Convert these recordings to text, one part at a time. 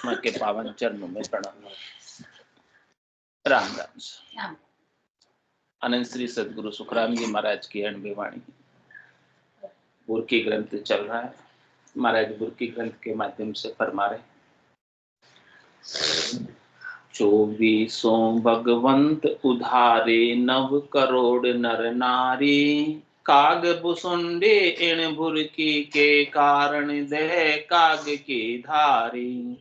महात्मा के पावन चरणों में प्रणाम। राम राम। अनंत श्री सदगुरु सुखराम जी महाराज की अणबी वाणी बुर्की ग्रंथ चल रहा है। महाराज बुर्की ग्रंथ के माध्यम से फरमा रहे, 24 भगवंत उधारे 9 करोड़ नर नारी, काग बुसुंडे इन भुरकी के कारण दे काग की धारी।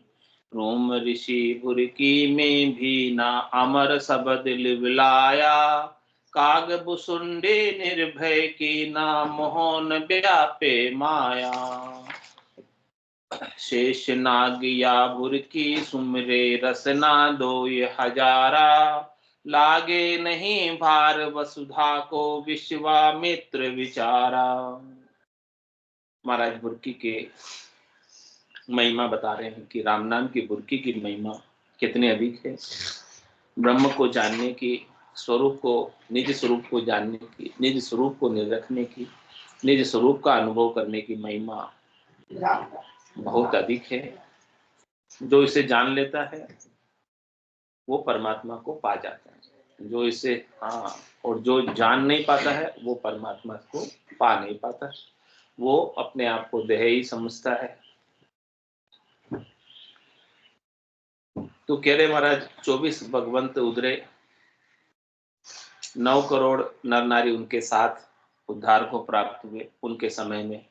रोम ऋषि भुरकी में भी ना अमर सब दिल विलाया, काग बुसुंडे निर्भय की ना मोहन व्यापे माया। शेष नाग या भुरकी सुमरे रसना दो ये हजारा, लागे नहीं भार वसुधा को विश्वामित्र विचारा। महाराज बुरकी के महिमा बता रहे हैं कि राम नाम की बुरकी की महिमा कितनी अधिक है। ब्रह्म को जानने की, स्वरूप को, निज स्वरूप को जानने की, निज स्वरूप को निरखने की, निज स्वरूप का अनुभव करने की महिमा बहुत अधिक है। जो इसे जान लेता है वो परमात्मा को पा जाता है। जो इसे और जो जान नहीं पाता है वो परमात्मा को पा नहीं पाता। वो अपने आप को देही समझता है। तो कह रहे महाराज 24 भगवंत उधरे, 9 करोड़ नर नारी उनके साथ उद्धार को प्राप्त हुए। उनके समय में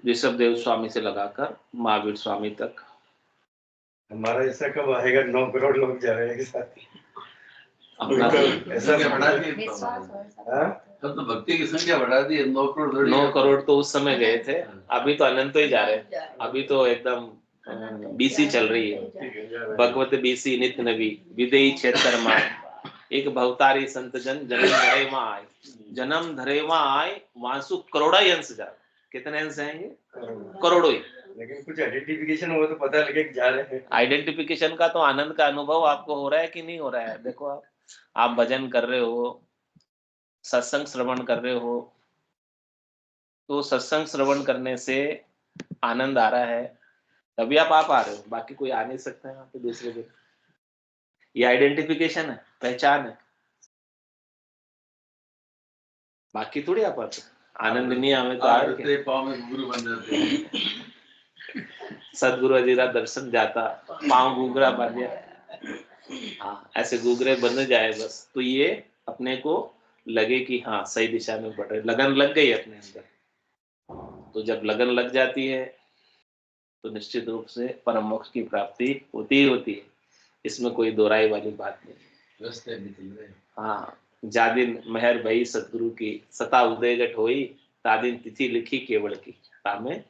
ऋषभदेव स्वामी से लगाकर महावीर स्वामी तक। हमारा ऐसा कब आएगा? 9 करोड़ लोग जा रहे हैं साथ। ऐसा बढ़ा दी तब तो भक्ति की संख्या बढ़ा दी। 9 करोड़ 9 करोड़ तो उस समय गए थे, अभी तो अनंत ही जा रहे हैं। अभी तो एकदम बीसी चल रही है। भगवत बीसी नित्य नवी विदेही क्षेत्र माय, एक भवतारी संत जन जन्म धरे माय, जन्म धरे माय वासु करोड़ा अंश जा। कितने अंश हैं? करोड़ों ही। लेकिन कुछ आइडेंटिफिकेशन हो तो पता लगे कि जा रहे हैं। आइडेंटिफिकेशन का तो आनंद का अनुभव आपको हो रहा है कि नहीं हो रहा है? देखो आप भजन कर रहे हो, सत्संग श्रवण कर रहे हो, तो सत्संग श्रवण करने से आनंद आ रहा है, तभी आप आ रहे हो। बाकी कोई आ नहीं सकता है यहाँ पे दूसरे दिन। ये आइडेंटिफिकेशन है, पहचान है। बाकी थोड़ी आप आते। आनंद नहीं आवे तो आए पाँव में गुरु बन जाते। सदगुरु अजीरा दर्शन जाता, पाँव गुगरा बांधिया। हाँ, ऐसे गुगरे बन जाए बस, तो ये अपने को लगे कि हाँ सही दिशा में बढ़ रहे, लगन लग गई अपने अंदर। तो जब लगन लग जाती है तो निश्चित रूप से परम मोक्ष की प्राप्ति होती ही होती है। इसमें कोई दोराई वाली बात नहीं। रास्ते निकल रहे। हाँ, जादिन मेहर भई सतगुरु की, सता उदय गठ होई, तादिन तिथि लिखी केवल की, तामे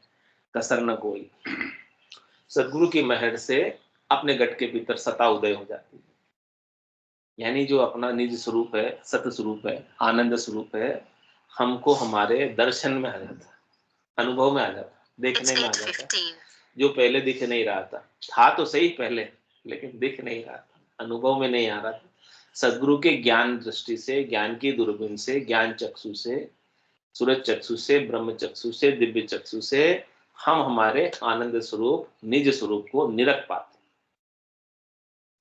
कसर न कोई। सतगुरु की मेहर से अपने गठ के भीतर सता उदय हो जाती है। यानी जो अपना निज स्वरूप है, सत स्वरूप है, आनंद स्वरूप है, हमको हमारे दर्शन में आ जाता, अनुभव में आ जाता, देखने में आ जाता। जो पहले दिख नहीं रहा था तो सही पहले, लेकिन दिख नहीं रहा था, अनुभव में नहीं आ रहा था। सदगुरु के ज्ञान दृष्टि से, ज्ञान की दूरबीन से, ज्ञान चक्षु से, सूरज चक्षु से, ब्रह्म चक्षु से, दिव्य चक्षु से हम हमारे आनंद स्वरूप, निज स्वरूप को निरख पाते।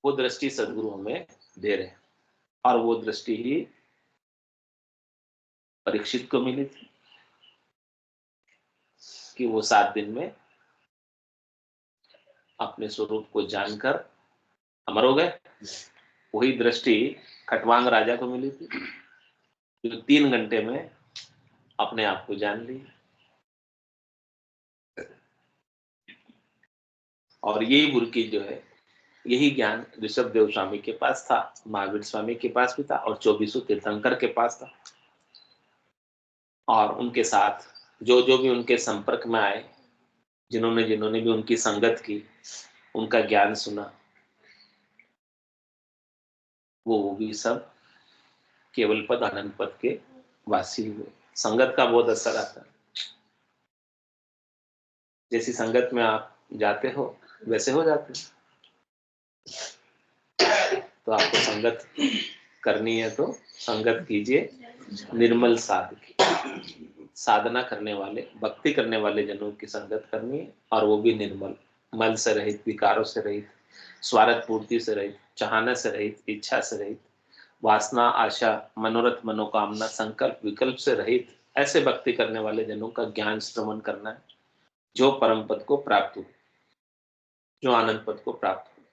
वो दृष्टि सदगुरु हमें दे रहे हैं। और वो दृष्टि ही परीक्षित को मिली थी कि वो 7 दिन में अपने स्वरूप को जानकर अमर हो गए। वही दृष्टि खटवांग राजा को मिली थी, जो 3 घंटे में अपने आप को जान ली। और यही बुरकी जो है, यही ज्ञान ऋषभदेव स्वामी के पास था, महावीर स्वामी के पास भी था, और 24 तीर्थंकर के पास था। और उनके साथ जो जो भी उनके संपर्क में आए, जिन्होंने भी उनकी संगत की, उनका ज्ञान सुना, वो भी सब केवल पद, आनंद पद के वासी हुए। संगत का बहुत असर आता है। जैसी संगत में आप जाते हो वैसे हो जाते हैं। तो आपको संगत करनी है तो संगत कीजिए निर्मल साधक। साधना करने वाले, भक्ति करने वाले जनों की संगत करनी है, और वो भी निर्मल। मल से रहित, विकारों से रहित, स्वार्थ पूर्ति से रहित, चाहना से रहित, इच्छा से रहित, वासना, आशा, मनोरथ, मनोकामना, संकल्प, विकल्प से रहित ऐसे भक्ति करने वाले जनों का ज्ञान श्रवण करना है, जो परम पद को प्राप्त हुए, जो आनंद पद को प्राप्त हुए,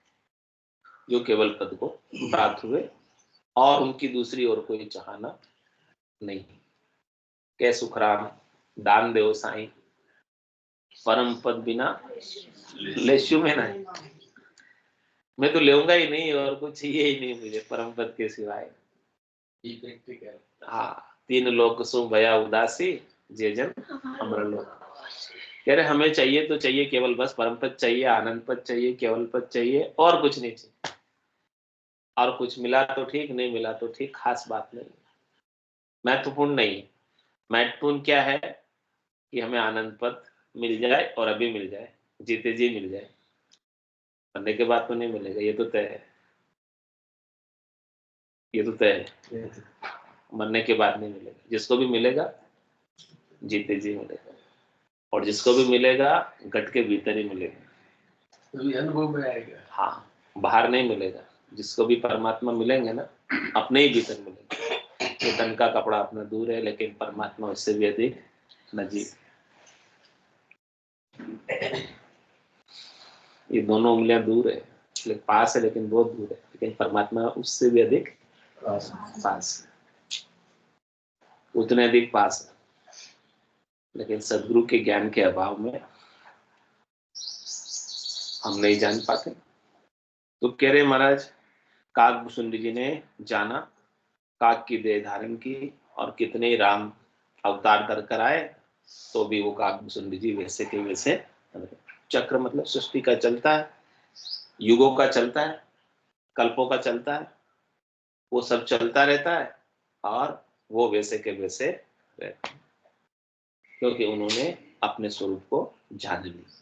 जो केवल पद को प्राप्त हुए, और उनकी दूसरी ओर कोई चाहना नहीं। कै सुखराम दान देव साईं, परम पद बिना लेशु में नहीं। मैं तो लेऊंगा ही नहीं और कुछ चाहिए ही नहीं मुझे परम पद के सिवाय। हाँ, तीन लोक सो भया उदासी, जे जन अमर लोक। कह रहे हमें चाहिए तो चाहिए केवल बस परम पद चाहिए, आनंद पद चाहिए, केवल पद चाहिए, और कुछ नहीं चाहिए। और कुछ मिला तो ठीक, नहीं मिला तो ठीक, खास बात नहीं, महत्वपूर्ण नहीं। महत्वपूर्ण क्या है कि हमें आनंद पद मिल जाए, और अभी मिल जाए, जीते जी मिल जाए। मरने के बाद तो नहीं मिलेगा, ये तो तय है, ये तो तय है। मरने के बाद नहीं मिलेगा। जिसको भी मिलेगा जीते जी मिलेगा, और जिसको भी मिलेगा घट के भीतर ही मिलेगा, तो अनुभव में आएगा। हाँ, बाहर नहीं मिलेगा। जिसको भी परमात्मा मिलेंगे ना, अपने ही भीतर मिलेंगे। ये तन का कपड़ा अपना दूर है, लेकिन परमात्मा उससे भी अधिक नजीक। ये दोनों उंगलियां दूर है, लेकिन पास है, लेकिन बहुत दूर है, लेकिन परमात्मा उससे भी अधिक पास है, उतने अधिक पास है। लेकिन सदगुरु के ज्ञान के अभाव में हम नहीं जान पाते। तो कह रहे महाराज, काकभूषुंडी जी ने जाना, काक की देह धारण की, और कितने ही राम अवतार धर कर आए, तो भी वो काकभूषुंडी जी वैसे के वैसे। चक्र मतलब सृष्टि का चलता है, युगों का चलता है, कल्पों का चलता है, वो सब चलता रहता है, और वो वैसे के वैसे रहते हैं, क्योंकि उन्होंने अपने स्वरूप को जान लिया।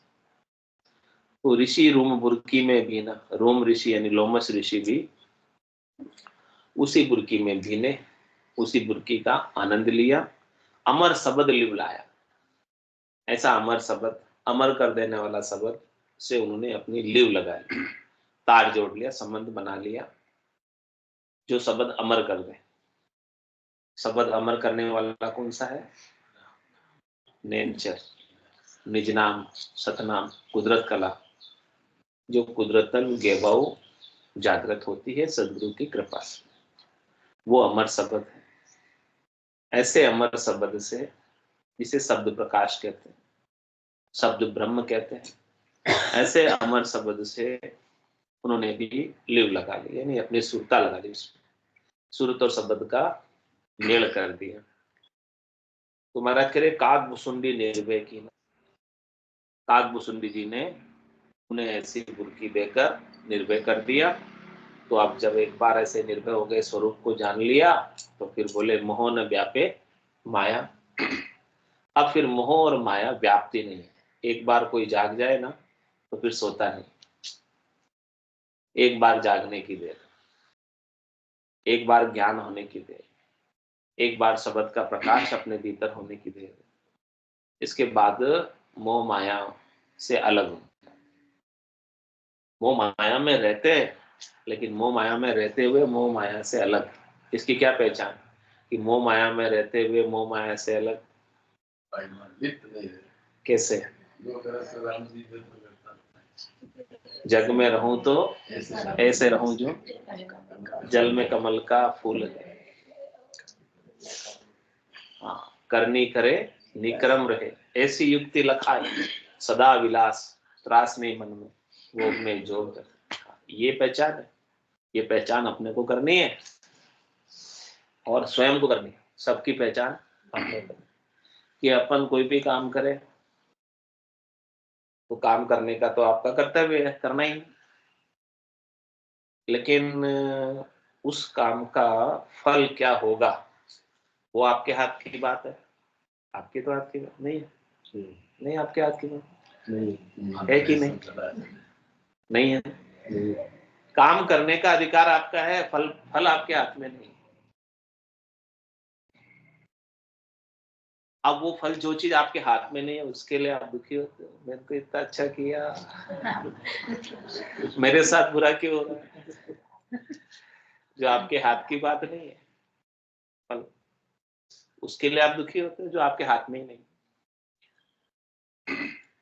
तो ऋषि रोम बुरकी में भी ना, रोम ऋषि यानी लोमस ऋषि भी उसी बुरकी में भीने, उसी बुरकी का आनंद लिया, अमर शब्द लिवलाया। ऐसा अमर शब्द, अमर कर देने वाला शब्द से उन्होंने अपनी लिव लगा ली, तार जोड़ लिया, संबंध बना लिया, जो शब्द अमर कर दे। शब्द अमर करने वाला कौन सा है? नेचर, निज नाम, सतनाम, कुदरत कला, जो कुदरतन गेबाऊ जागृत होती है सदगुरु की कृपा से, वो अमर शब्द है। ऐसे अमर शब्द से, जिसे शब्द प्रकाश कहते हैं, शब्द ब्रह्म कहते हैं, ऐसे अमर शब्द से उन्होंने भी लिव लगा ली, यानी अपनी सुरता लगा ली, उसमें सुरत और शब्द का मेल कर दिया। तो महाराज करे काकभूषुंडी निर्भय की, काकभूषुंडी जी ने उन्हें ऐसी बुरकी देकर निर्भय कर दिया। तो अब जब एक बार ऐसे निर्भय हो गए, स्वरूप को जान लिया, तो फिर बोले मोह न व्यापे माया। अब फिर मोह और माया व्याप्ति नहीं है। एक बार कोई जाग जाए ना, तो फिर सोता नहीं। एक बार जागने की देर, एक बार ज्ञान होने की देर, एक बार शब्द का प्रकाश अपने भीतर होने की देर, इसके बाद मोह माया से अलग हो। मोह माया में रहते हैं, लेकिन मोह माया में रहते हुए मोह माया से अलग। इसकी क्या पहचान कि मोह माया में रहते हुए मोह माया से अलग? कैसे? जग में रहूं तो ऐसे रहूं जो जल में कमल का फूल है। हाँ, करनी करे निक्रम रहे, ऐसी युक्ति लखाए, सदा विलास त्रास नहीं मन में, वो में जोर कर। ये पहचान है, ये पहचान अपने को करनी है, और स्वयं को करनी है। सबकी पहचान अपने को, कि अपन कोई भी काम करे तो काम करने का तो आपका कर्तव्य है, करना ही। लेकिन उस काम का फल क्या होगा, वो आपके हाथ की बात है। आपके तो हाथ की बात नहीं है, नहीं आपके हाथ की बात नहीं है कि नहीं? नहीं है। काम करने का अधिकार आपका है, फल फल आपके हाथ में नहीं। अब वो फल जो चीज आपके हाथ में नहीं है उसके लिए आप दुखी होते हो, मैंने तो इतना अच्छा किया, मेरे साथ बुरा क्यों हो रहा है? जो आपके हाथ की बात नहीं है फल, उसके लिए आप दुखी होते हो जो आपके हाथ में ही नहीं।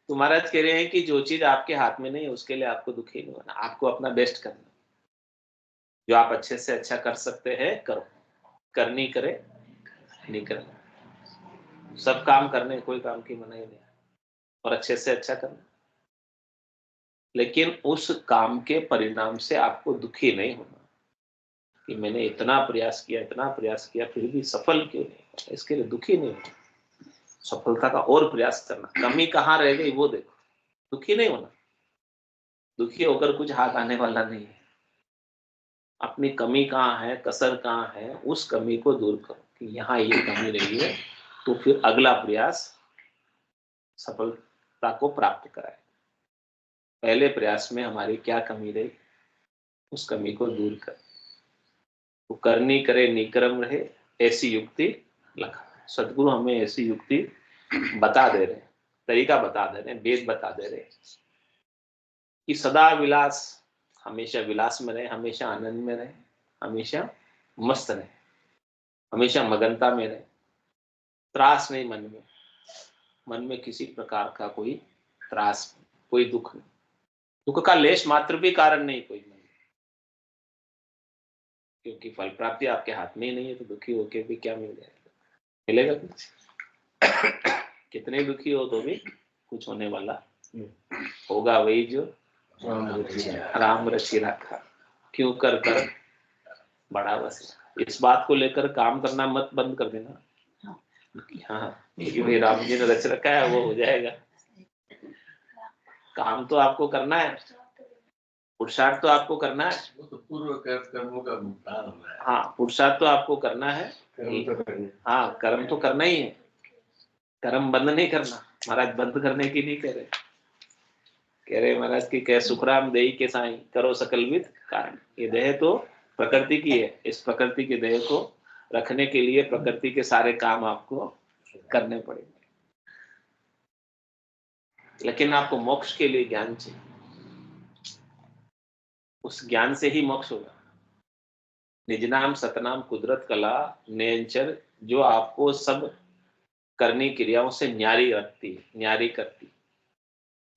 तो महाराज कह रहे हैं कि जो चीज आपके हाथ में नहीं है उसके लिए आपको दुखी नहीं होना, आपको अपना बेस्ट करना, जो आप अच्छे से अच्छा कर सकते हैं करो, करनी करे नहीं करना, सब काम करने, कोई काम की मनाही नहीं, और अच्छे से अच्छा करना, लेकिन उस काम के परिणाम से आपको दुखी नहीं होना कि मैंने इतना प्रयास किया फिर भी सफल क्यों नहीं हुआ, इसके लिए दुखी नहीं होना, सफलता का और प्रयास करना, कमी कहाँ रह गई वो देखो, दुखी नहीं होना, दुखी होकर कुछ हाथ आने वाला नहीं है, अपनी कमी कहाँ है, कसर कहाँ है, उस कमी को दूर करो कि यहाँ ये कमी रही है, तो फिर अगला प्रयास सफलता को प्राप्त कराए। पहले प्रयास में हमारी क्या कमी रही, उस कमी को दूर कर, तो करनी करे निक्रम रहे, ऐसी युक्ति लखा। सदगुरु हमें ऐसी युक्ति बता दे रहे हैं, तरीका बता दे रहे हैं, वेद बता दे रहे हैं कि सदा विलास, हमेशा विलास में रहे, हमेशा आनंद में रहे, हमेशा मस्त रहे, हमेशा मगनता में रहे, त्रास नहीं मन में किसी प्रकार का कोई त्रास, कोई दुख नहीं, दुख का लेश मात्र भी कारण नहीं कोई मन, क्योंकि फल प्राप्ति आपके हाथ में ही नहीं है, तो दुखी होके भी क्या मिल जाएगा, मिलेगा कुछ? कितने दुखी हो तो भी कुछ होने वाला होगा वही जो राम रचि रखा, क्यों कर कर बड़ा बस। इस बात को लेकर काम करना मत बंद कर देना, हाँ ये राम जी ने रच रखा है वो हो जाएगा, काम तो आपको करना है, पुरुषार्थ तो आपको करना है, वो तो पूर्व कर्मों का भुगतान हो रहा है। हाँ पुरुषार्थ तो आपको करना है, हाँ कर्म तो करना ही है, कर्म बंद नहीं करना, महाराज बंद करने की नहीं कह रहे महाराज की कह सुखराम देही के साईं करो सकल विद कारण। ये देह तो प्रकृति की है, इस प्रकृति के देह को रखने के लिए प्रकृति के सारे काम आपको करने पड़ेंगे, लेकिन आपको मोक्ष के लिए ज्ञान चाहिए, उस ज्ञान से ही मोक्ष होगा। निज नाम सतनाम कुदरत कला नयनचर, जो आपको सब करनी क्रियाओं से न्यारी रखती, न्यारी करती,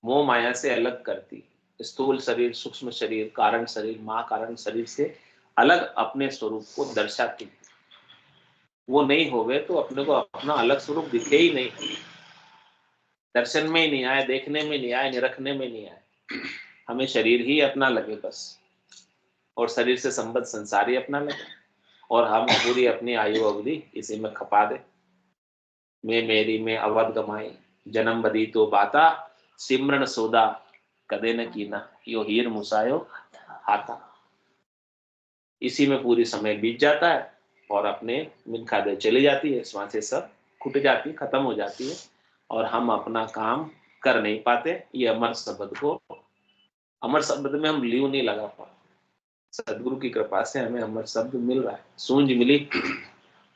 मोह माया से अलग करती, स्थूल शरीर, सूक्ष्म शरीर, कारण शरीर, महाकारण शरीर से अलग अपने स्वरूप को दर्शाती। वो नहीं होवे तो अपने को अपना अलग स्वरूप दिखे ही नहीं, दर्शन में ही नहीं आए, देखने में नहीं आए, निरखने में नहीं आए, हमें शरीर ही अपना लगे बस, और शरीर से संबद्ध संसार ही अपना लगे, और हम पूरी अपनी आयु अवधि इसी में खपा दे। मैं मेरी में अवध गमाई, जन्म बदी तो बाता, सिमरन सोदा कदे न कीना, यो हीर मुसायो हाथा। इसी में पूरी समय बीत जाता है और अपने मिनखा दे चली जाती है, वहां से सब खुट जाती है, खत्म हो जाती है, और हम अपना काम कर नहीं पाते। ये अमर शब्द को, अमर शब्द में हम लीव नहीं लगा पाते, सदगुरु की कृपा से हमें अमर शब्द मिल रहा है, सूंझ मिली,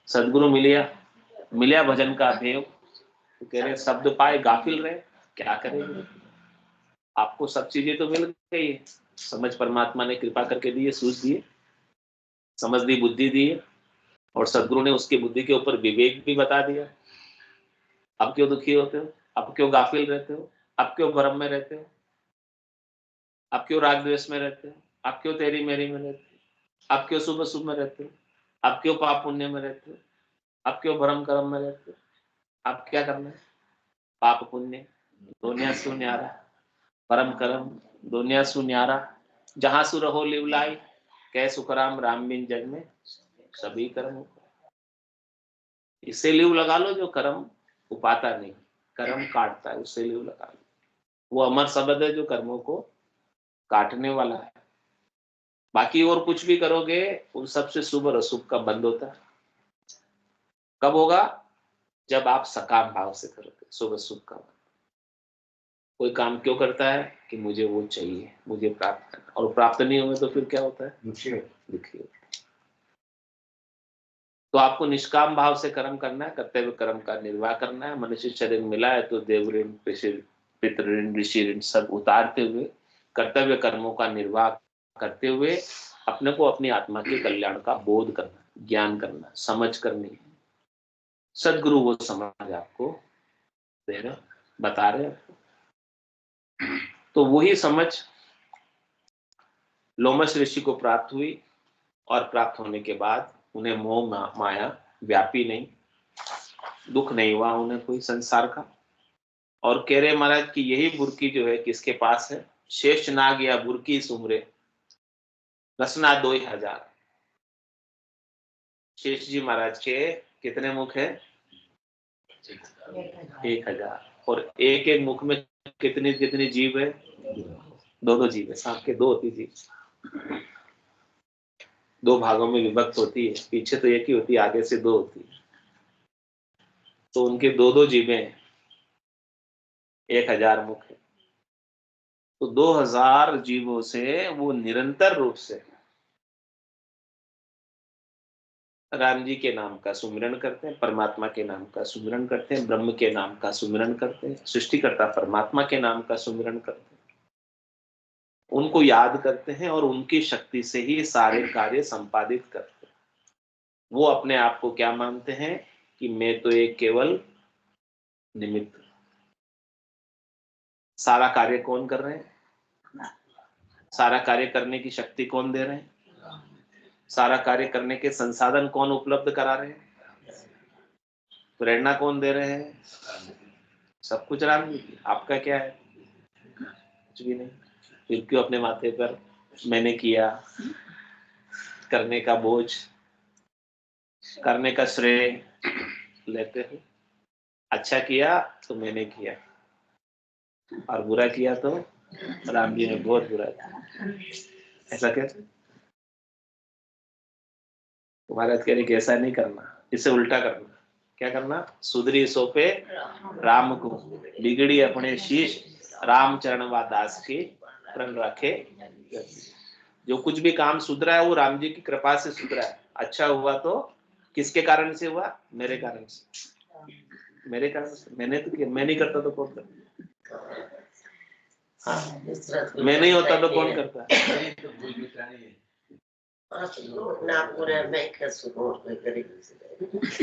सदगुरु मिलिया भजन का भेव, तो कह रहे शब्द पाए गाफिल रहे, क्या करेंगे? आपको सब चीजें तो मिल गई है, समझ परमात्मा ने कृपा करके दी है, सूझ दिए, समझ दी, बुद्धि दी है, और सदगुरु ने उसकी बुद्धि के ऊपर विवेक भी बता दिया। अब क्यों दुखी होते हो, अब क्यों गाफिल रहते हो, अब क्यों भ्रम में रहते हो, अब क्यों राग द्वेष में रहते हो, अब क्यों तेरी मेरी में रहते हो, अब क्यों शुभ शुभ में रहते हो, अब क्यों पाप पुण्य में रहते हो, अब क्यों भ्रम कर्म में रहते हो? अब क्या करना है? पाप पुण्य दुनिया सुन्यारा, परम कर्म दुनिया सुन्यारा, जहां सु रहो लिवलाई, कै सुखराम राम बिन जग में सभी कर्म। इससे लिव लगा लो जो कर्म उपाता नहीं, कर्म काटता है, उससे लिव लगा लो। वो अमर शब्द है जो कर्मों को काटने वाला है। बाकी और कुछ भी करोगे उन सबसे शुभ और अशुभ का बंद होता है। कब होगा? जब आप सकाम भाव से करोगे शुभ अशुभ का बंद। कोई काम क्यों करता है? कि मुझे वो चाहिए, मुझे प्राप्त करना, और प्राप्त नहीं होगा तो फिर क्या होता है? दुखी होता है। तो आपको निष्काम भाव से कर्म करना है, कर्तव्य कर्म का निर्वाह करना है। मनुष्य शरीर मिला है तो देव ऋण, पितृ ऋण, ऋषि ऋण सब उतारते हुए कर्तव्य कर्मों का निर्वाह करते हुए अपने को अपनी आत्मा के कल्याण का बोध करना, ज्ञान करना, समझ करनी है। सदगुरु वो समझ आपको दे रहे, बता रहे। तो वही समझ लोमश ऋषि को प्राप्त हुई और प्राप्त होने के बाद उन्हें मोह माया व्यापी नहीं, दुख नहीं हुआ उन्हें कोई संसार का। और कह रहे महाराज कि यही बुरकी जो है किसके पास है? शेष नाग या बुरकी सुमरे रसना 2000। शेष जी महाराज के कितने मुख है? 1000। और एक एक मुख में कितनी कितनी जीव है? दो जीव है। सांप के 2 होती जीव, 2 भागों में विभक्त होती है। पीछे तो एक ही होती है, आगे से 2 होती है। तो उनके 2 जीवें, 1000 मुख है। तो 2000 जीवों से वो निरंतर रूप से राम जी के नाम का सुमिरन करते हैं, परमात्मा के नाम का सुमिरन करते हैं, ब्रह्म के नाम का सुमिरन करते हैं, सृष्टिकर्ता परमात्मा के नाम का सुमिरन करते हैं, उनको याद करते हैं और उनकी शक्ति से ही सारे कार्य संपादित करते हैं। वो अपने आप को क्या मानते हैं कि मैं तो एक केवल निमित्त। सारा कार्य कौन कर रहे हैं? सारा कार्य करने की शक्ति कौन दे रहे हैं? सारा कार्य करने के संसाधन कौन उपलब्ध करा रहे हैं? प्रेरणा कौन दे रहे हैं? सब कुछ राम जी की। आपका क्या है? कुछ भी नहीं। फिर क्यों अपने माथे पर मैंने किया करने का बोझ, करने का श्रेय लेते हो? अच्छा किया तो मैंने किया, और बुरा किया तो राम जी ने बहुत बुरा किया, ऐसा कैसे? तुम्हारा कह रहे कि ऐसा नहीं करना, इसे उल्टा करना। क्या करना? सुधरी सोपे राम को, बिगड़ी अपने शीश राम चरण व दास की प्रण रखे। जो कुछ भी काम सुधरा है वो राम जी की कृपा से सुधरा है। अच्छा हुआ तो किसके कारण से हुआ? मेरे कारण से। मेरे कारण से। मैंने तो किया, मैं नहीं करता तो कौन करता? हाँ, मैं नहीं होता तो कौन करता?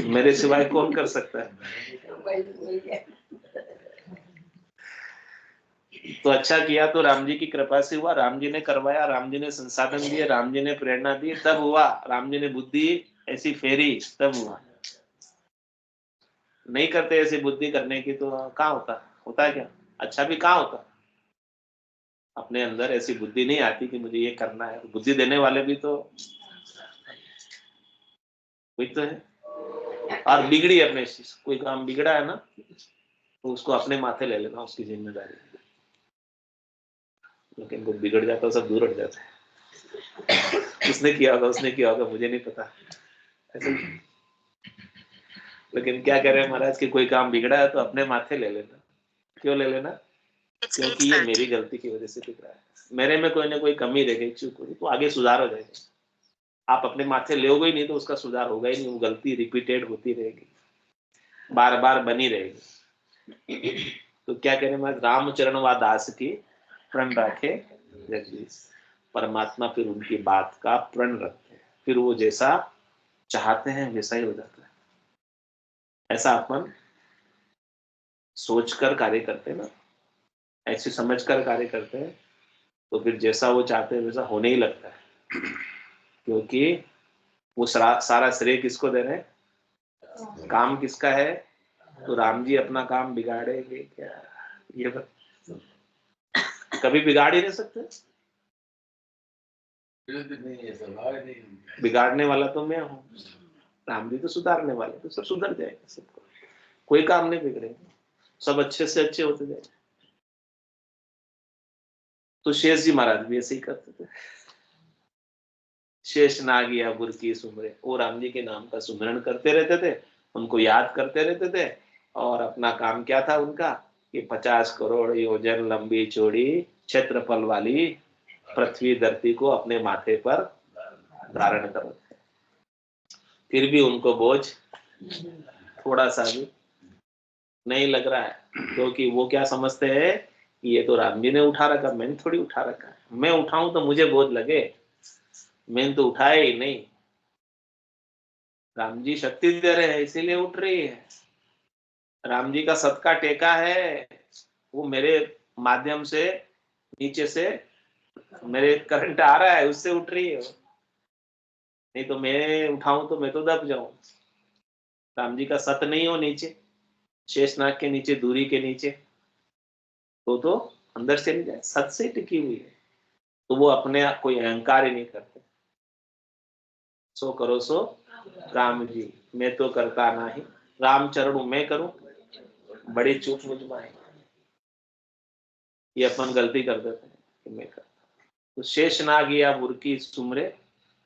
मेरे सिवाय कौन कर सकता है? तो अच्छा किया तो राम जी की कृपा से हुआ, राम जी ने करवाया, राम जी ने संसाधन दिए, राम जी ने प्रेरणा दी, तब हुआ। राम जी ने बुद्धि ऐसी फेरी, तब हुआ। नहीं करते ऐसी बुद्धि करने की तो कहाँ होता? होता है क्या? अच्छा भी कहाँ होता? अपने अंदर ऐसी बुद्धि नहीं आती कि मुझे ये करना है। बुद्धि देने वाले भी तो कोई तो है। और बिगड़ी अपने, कोई काम बिगड़ा है ना तो उसको अपने माथे ले लेना, उसकी जिम्मेदारी। लेकिन वो बिगड़ जाता है, सब दूर हट जाता है। उसने किया होगा, मुझे नहीं पता, ऐसे। लेकिन क्या कह रहे हैं महाराज कि कोई काम बिगड़ा है तो अपने माथे ले लेना। क्यों ले लेना? क्योंकि ये मेरी गलती की वजह से बिगड़ा है। मेरे में कोई ना कोई कमी रह गई, चूक हुई, तो आगे सुधार हो जाएगा। आप अपने माथे लेोगे ही नहीं तो उसका सुधार होगा ही नहीं। वो गलती रिपीटेड होती रहेगी, बार बार बनी रहेगी। तो क्या कह रहे हैं? रामचरण व दास की प्रण रखे जगदीश। परमात्मा फिर उनकी बात का प्रण रखते हैं, फिर वो जैसा चाहते हैं वैसा ही हो जाता है। ऐसा अपन सोचकर कार्य करते हैं ना, ऐसे समझकर कार्य करते हैं, तो फिर जैसा वो चाहते हैं वैसा होने ही लगता है। क्योंकि वो सारा श्रेय किसको दे रहे हैं? काम किसका है? तो राम जी अपना काम बिगाड़ेंगे क्या? ये कभी बिगाड़ ही नहीं सकते। बिगाड़ने वाला तो मैं हूँ, राम जी तो सुधारने वाले, तो सब सुधर जाएगा। सबको कोई काम नहीं बिगड़ेगा, सब अच्छे से अच्छे होते जाएंगे। तो शेष जी महाराज भी ऐसे ही करते थे। शेष नाग या बुरकी सुमरे, वो राम जी के नाम का सुमरण करते रहते थे, उनको याद करते रहते थे। और अपना काम क्या था उनका कि 50 करोड़ योजन लंबी चौड़ी क्षेत्रफल वाली पृथ्वी धरती को अपने माथे पर धारण करो। फिर भी उनको बोझ थोड़ा सा भी नहीं लग रहा है, क्योंकि वो क्या समझते हैं कि ये तो राम जी ने उठा रखा, मैंने थोड़ी उठा रखा है। मैं उठाऊं तो मुझे बोझ लगे, मैंने तो उठाया ही नहीं। राम जी शक्ति दे रहे हैं इसीलिए उठ रही है। राम जी का सत का टेका है, वो मेरे माध्यम से नीचे से मेरे करंट आ रहा है, उससे उठ रही है। नहीं तो मैं उठाऊं तो मैं तो दब जाऊं। राम जी का सत नहीं हो नीचे, शेषनाग के नीचे, दूरी के नीचे, तो अंदर से नहीं जाए, सत से टिकी हुई है। तो वो अपने आप कोई अहंकार ही नहीं करते। सो करो सो राम जी, मैं तो करता नहीं, राम चरणों में करूं, बड़ी चूक मुझ में है। ये अपन गलती कर देते हैं कि मैं करता। तो शेषनाग या बुरकी सुमरे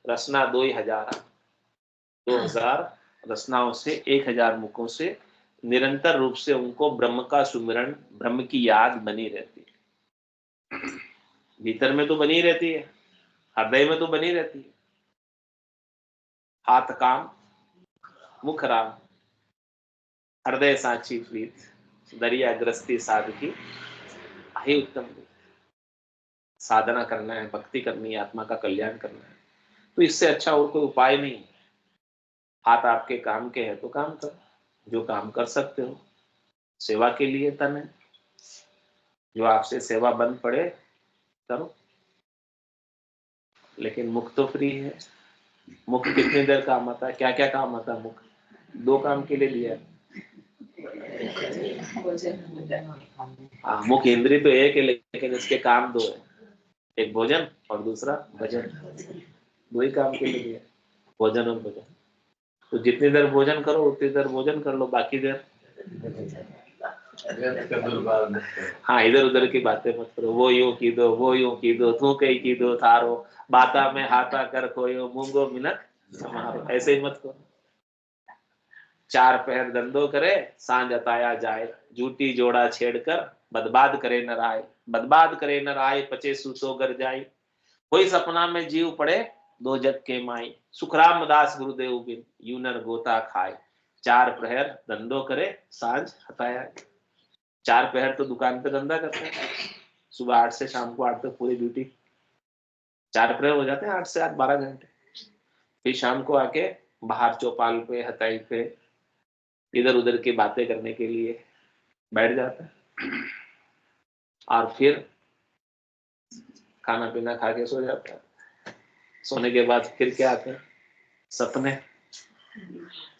रसना 2000 रचनाओं से 1000 मुखों से निरंतर रूप से उनको ब्रह्म का सुमिरन, ब्रह्म की याद बनी रहती है। भीतर में तो बनी रहती है, हृदय में तो बनी रहती है। हाथ काम मुख राम, हृदय साची प्रीत, दरिया ग्रस्ती साधकी ही उत्तम। साधना करना है, भक्ति करनी है, आत्मा का कल्याण करना है, तो इससे अच्छा और कोई उपाय नहीं है। हाथ आपके काम के हैं तो काम करो, जो काम कर सकते हो। सेवा के लिए तन है, जो आपसे सेवा बंद पड़े करो। लेकिन मुख तो फ्री है। मुख कितनी देर काम आता है, क्या क्या काम आता है मुख? 2 काम के लिए दिया है। मुख इंद्री तो एक है, लेकिन इसके काम 2 है, एक भोजन और दूसरा भजन। 2 ही काम के लिए दिया, भोजन और भजन। तो जितनी देर भोजन करो उतनी देर भोजन कर लो, बाकी देर हाँ इधर उधर की बातें मत करो। वो यूं की दो, वो यूं की दो, तू कहीं की दो थारो, बाता में हाथा कर खोयो, मूंगो मिनक समारो। ऐसे ही मत करो। 4 पहर धंधो करे, सांझ अताया जाए, झूठी जोड़ा छेड़कर बदबाद करे न राय। बदबाद करे न राय, पचे सूतो गर जाई, कोई सपना में जीव पड़े 2 जग के माई। सुखराम दास गुरुदेव बिन यूं नर गोता खाए। 4 प्रहर धंधो करे, सांझ हताया। 4 पहर तो दुकान पे धंधा करते हैं, सुबह 8 से शाम को 8 तक पूरी ड्यूटी। 4 प्रहर हो जाते हैं, 8 से 8 12 घंटे। फिर शाम को आके बाहर चौपाल पे, हताई पे इधर उधर की बातें करने के लिए बैठ जाते हैं, और फिर खाना पीना खा के सो जाता है। सोने के बाद फिर क्या आते हैं? सपने।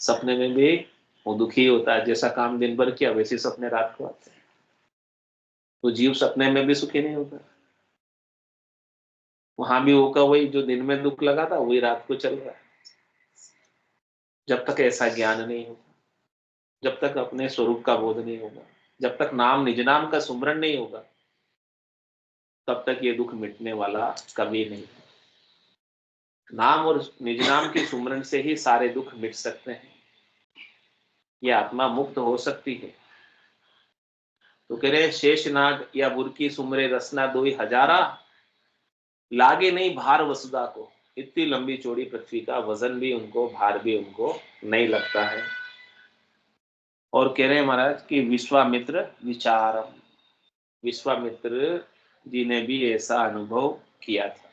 सपने में भी वो दुखी होता है, जैसा काम दिन भर किया वैसे सपने रात को आते हैं। तो जीव सपने में भी सुखी नहीं होता। वहां भी होगा वही, जो दिन में दुख लगा था वही रात को चल रहा है। जब तक ऐसा ज्ञान नहीं होगा, जब तक अपने स्वरूप का बोध नहीं होगा, जब तक नाम निज नाम का सुमरन नहीं होगा, तब तक ये दुख मिटने वाला कभी नहीं। नाम और निज नाम के सुमरन से ही सारे दुख मिट सकते हैं, ये आत्मा मुक्त हो सकती है। तो कह रहे शेषनाग या बुरकी सुमरे रसना 2000, लागे नहीं भार वसुधा को। इतनी लंबी चौड़ी पृथ्वी का वजन भी उनको, भार भी उनको नहीं लगता है। और कह रहे हैं महाराज कि विश्वामित्र विचारम, विश्वामित्र जी ने भी ऐसा अनुभव किया था।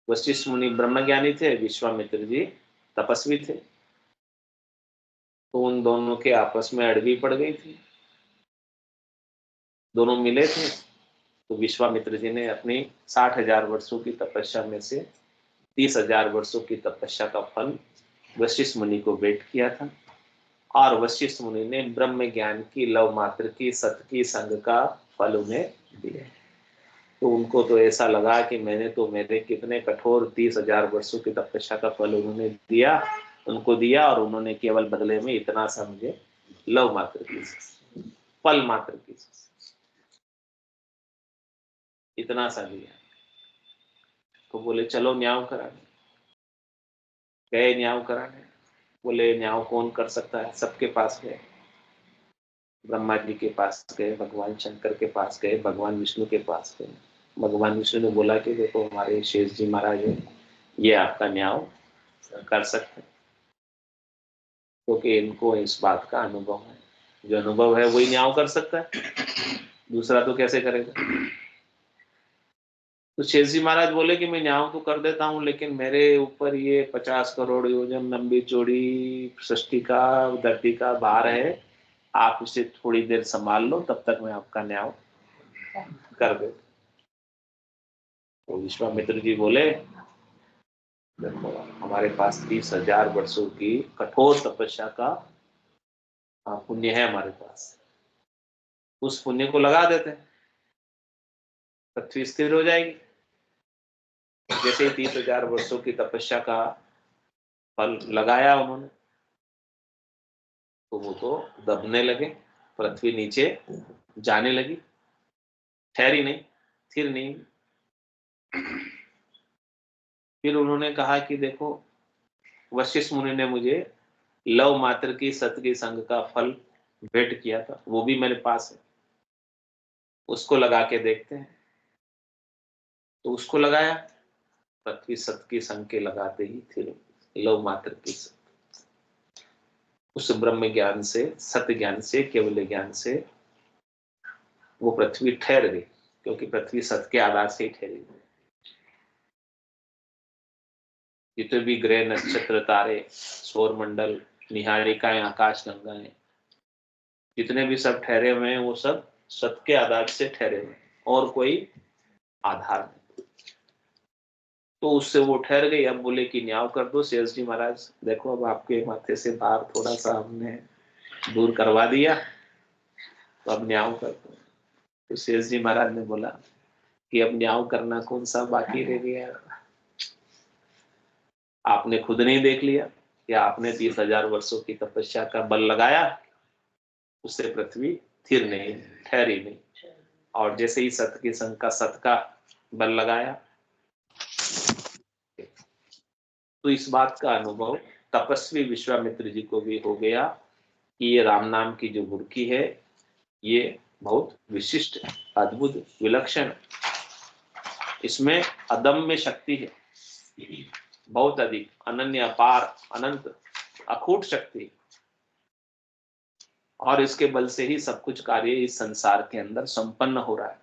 वशिष्ठ मुनि ब्रह्मज्ञानी थे, विश्वामित्र जी तपस्वी थे। तो उन दोनों के आपस में अड़बी पड़ गई थी, दोनों मिले थे। तो विश्वामित्र जी ने अपनी 60,000 वर्षों की तपस्या में से 30,000 वर्षों की तपस्या का फल वशिष्ठ मुनि को भेंट किया था। और वशिष्ठ मुनि ने ब्रह्म ज्ञान की, लव मात्र की, सत की संग का फल उन्हें दिया। तो उनको तो ऐसा लगा कि मैंने तो मेरे कितने कठोर 30,000 वर्षों की तपस्या का फल उन्होंने दिया, उनको दिया, और उन्होंने केवल बदले में इतना सा मुझे लव मात्र की, फल मात्र की इतना सा दिया। तो बोले चलो न्याय कराने। गए न्याय कराने। बोले न्याय कौन कर सकता है? सबके पास गए, ब्रह्मा जी के पास गए, भगवान शंकर के पास गए, भगवान विष्णु के पास गए। भगवान विष्णु ने बोला कि देखो हमारे शेष जी महाराज है, ये आपका न्याय कर सकते हैं, क्योंकि इनको इस बात का अनुभव है। जो अनुभव है वही न्याय कर सकता है, दूसरा तो कैसे करेगा। तो शेष जी महाराज बोले कि मैं न्याय तो कर देता हूँ, लेकिन मेरे ऊपर ये 50 करोड़ योजन लंबी चौड़ी सृष्टि का धरती का भार है, आप इसे थोड़ी देर संभाल लो, तब तक मैं आपका न्याय कर दे। तो विश्वामित्र जी बोले, देखो हमारे पास 30,000 वर्षों की कठोर तपस्या का पुण्य है हमारे पास, उस पुण्य को लगा देते हैं, पृथ्वी स्थिर हो जाएगी। जैसे 30,000 वर्षों की तपस्या का फल लगाया उन्होंने, तो वो तो दबने लगे, पृथ्वी नीचे जाने लगी, ठहरी नहीं, स्थिर नहीं। फिर उन्होंने कहा कि देखो, वशिष्ठ मुनि ने मुझे लव मात्र की सत के संग का फल भेंट किया था, वो भी मेरे पास है, उसको लगा के देखते हैं। तो उसको लगाया, पृथ्वी सत के संग के लगाते ही फिर लव मात्र की सत, उस ब्रह्म ज्ञान से, सत्य ज्ञान से, केवल ज्ञान से वो पृथ्वी ठहर गई, क्योंकि पृथ्वी सत के आधार से ही ठहरी। जितने भी ग्रह, नक्षत्र, तारे, सौर मंडल, निहारिकाएं, आकाश गंगाएं, जितने भी सब ठहरे हुए हैं, वो सब सत के आधार से ठहरे हुए हैं, और कोई आधार नहीं। तो उससे वो ठहर गई। अब बोले कि न्याय कर दो शेष जी महाराज, देखो अब आपके माथे से भार थोड़ा सा हमने दूर करवा दिया, तो अब न्याय कर दो। तो शेष जी महाराज ने बोला कि अब न्याय करना कौन सा बाकी रह गया, आपने खुद नहीं देख लिया कि आपने 30,000 वर्षों की तपस्या का बल लगाया, उससे पृथ्वी स्थिर नहीं, ठहरी नहीं, और जैसे ही सत के संग का सत का बल लगाया, तो इस बात का अनुभव तपस्वी विश्वामित्र जी को भी हो गया कि ये राम नाम की जो बुड़की है, ये बहुत विशिष्ट, अद्भुत, विलक्षण, इसमें अदम्य शक्ति है, बहुत अधिक, अनन्य, अपार, अनंत, अखूट शक्ति, और इसके बल से ही सब कुछ कार्य इस संसार के अंदर संपन्न हो रहा है।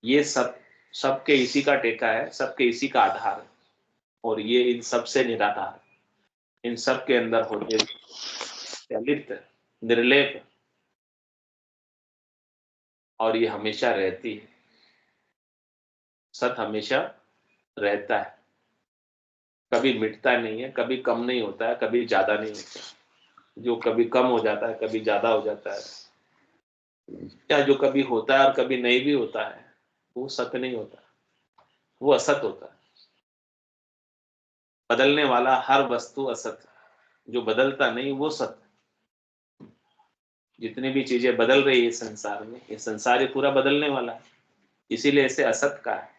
ये सबके इसी का टेका है, सबके इसी का आधार है, और ये इन सब से निराधार, इन सब के अंदर होते चलित, निर्लेप, और ये हमेशा रहती है। सत हमेशा रहता है, कभी मिटता नहीं है, कभी कम नहीं होता है, कभी ज्यादा नहीं होता। जो कभी कम हो जाता है, कभी ज्यादा हो जाता है, या जो कभी होता है और कभी नहीं भी होता है, वो सत्य नहीं होता, वो असत होता है। बदलने वाला हर वस्तु असत, जो बदलता नहीं वो सत्य। जितनी भी चीजें बदल रही है संसार में, ये संसार ही पूरा बदलने वाला है, इसीलिए इसे असत का है।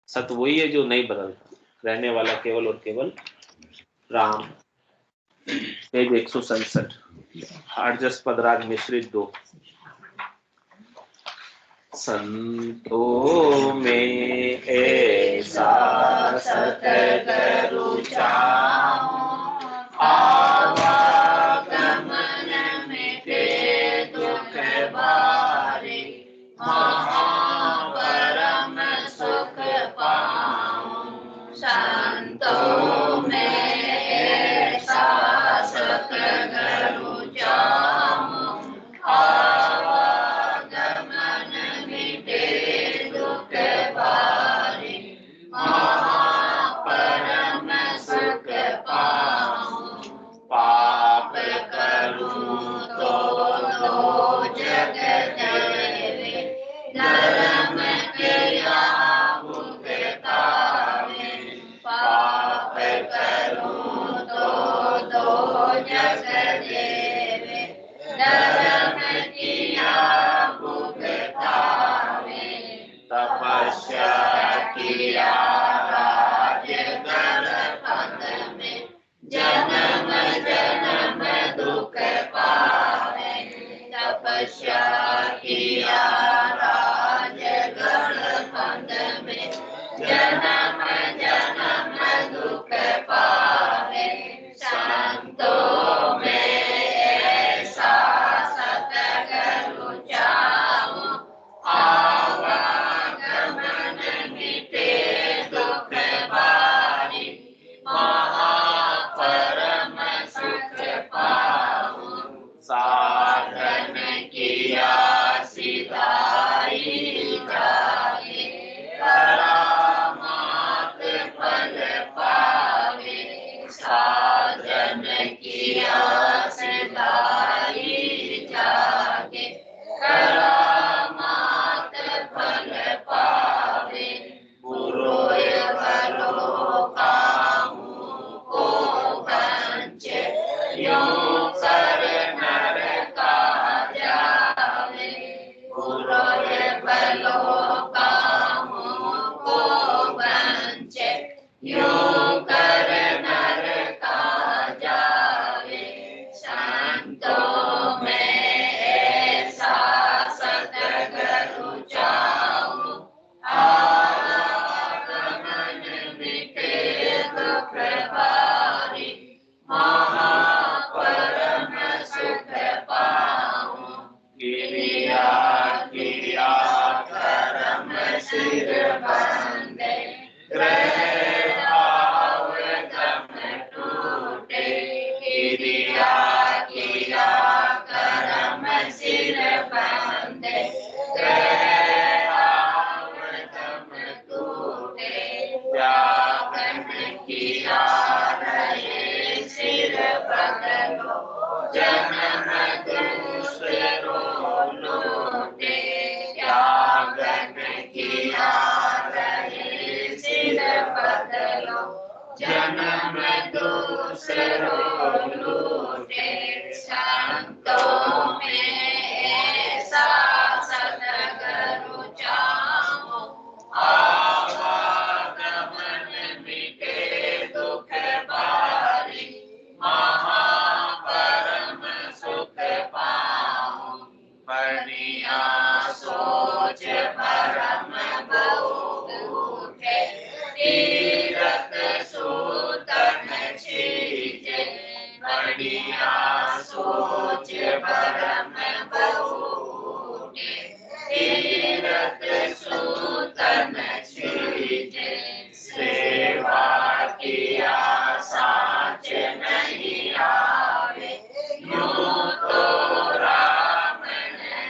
सत्य वही है जो नहीं बदलता, रहने वाला केवल और केवल राम। पेज 167, आर्जस पदराज मिश्रित 2। संतों में ऐसा सतगुरु चाहो, आवागमन मिटे दुख भारे, महापरम सुख पाऊं। संतों में ऐसा सतगुरु चाहो, आवागमन मिटे दुख भारे, महापरम सुख पाऊं। पाप करूं तो दो जग देवे, धर्म किया भुगतावे। पाप करूं तो दो जग देवे, धर्म किया भुगतावे। तपस्या किया राज गण पद में, जन्म जन्म दुख पावे। तपस्या किया राज गण पद में, जन्म जन्म सिर बंदे, ग्रह भाव दम टूटे, क्रिया किया कर्म सिर बंदे, ग्रह भाव दम टूटे, त्यागन किया रहे सिर बदलो, जन्म दूसरो लूटे, त्यागन किया रहे सिर बदलो, जन्म दूसरो लूटे, संतों में ऐसा सतगुरु चाहो, आवागमन मिटे दुख बारी, महापरम सुख पाऊं, बढ़िया सोच भरम बहु उठे, तीरथ सूतन चीजे, बढ़िया सोच भरम बहु उठे, तीरथ सूतन चीजे, सेवा किया साच नहीं आवे, यूं तो राम न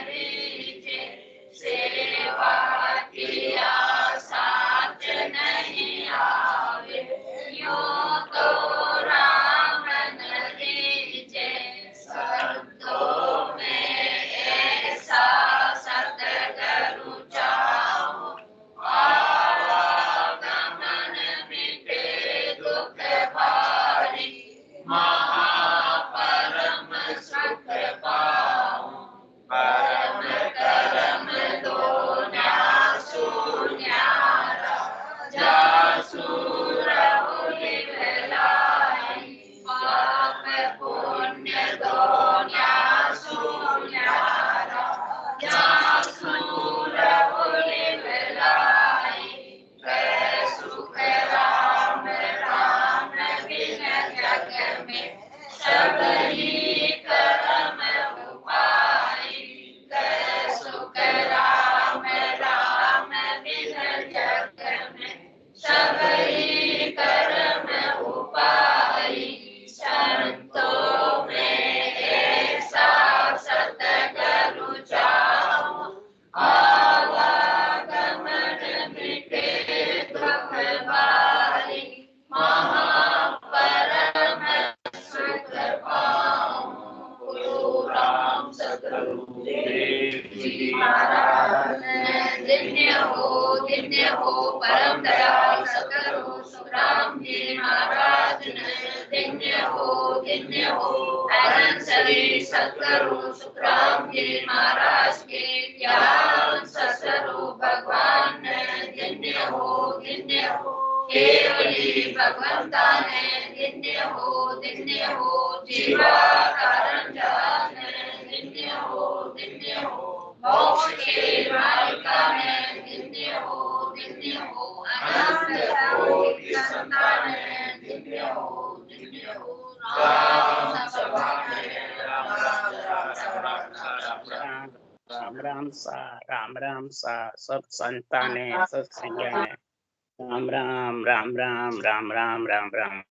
रीझे, सेवा किया साच नहीं आवे, यूं तो राम न रीझे, संतों में ऐसा सतगुरु चाहो, आवागमन मिटे दुख भारी, महापरम सुख पाऊं, परम करम दो न्यासु न्यारा, जासु रहो लिवलाई, पाप पुण्य दो न्यासु न्यारा, जासु रहो लिवलाई, सुख राम राम बिन जग में, सब ही कर्म उपाई, सुख राम राम बिन जग में, सब ही कर्म उपाई, संतों में ऐसा सतगुरु चाहो, आवागमन मिटे दुख बारी, महापरम सुख पाऊं, गुरु राम सतगुरु देव जी महाराज, धन्य हो परम दयाल सतगुरु सुखराम जी महाराज, धन्य हो अनंत श्री सतगुरु सुखराम जी महाराज के ज्ञान सतगुरु भगवान, धन्य हो केवली भगवंता ने, धन्य हो जीवा कारण जान, धन्य हो मोक्ष के मार्गा में, धन्य हो अनंत कोटि संतान, धन्य हो राम सभा में, राम राम सा सब संतान है, सब संज्ञा है। राम राम राम राम राम राम राम राम।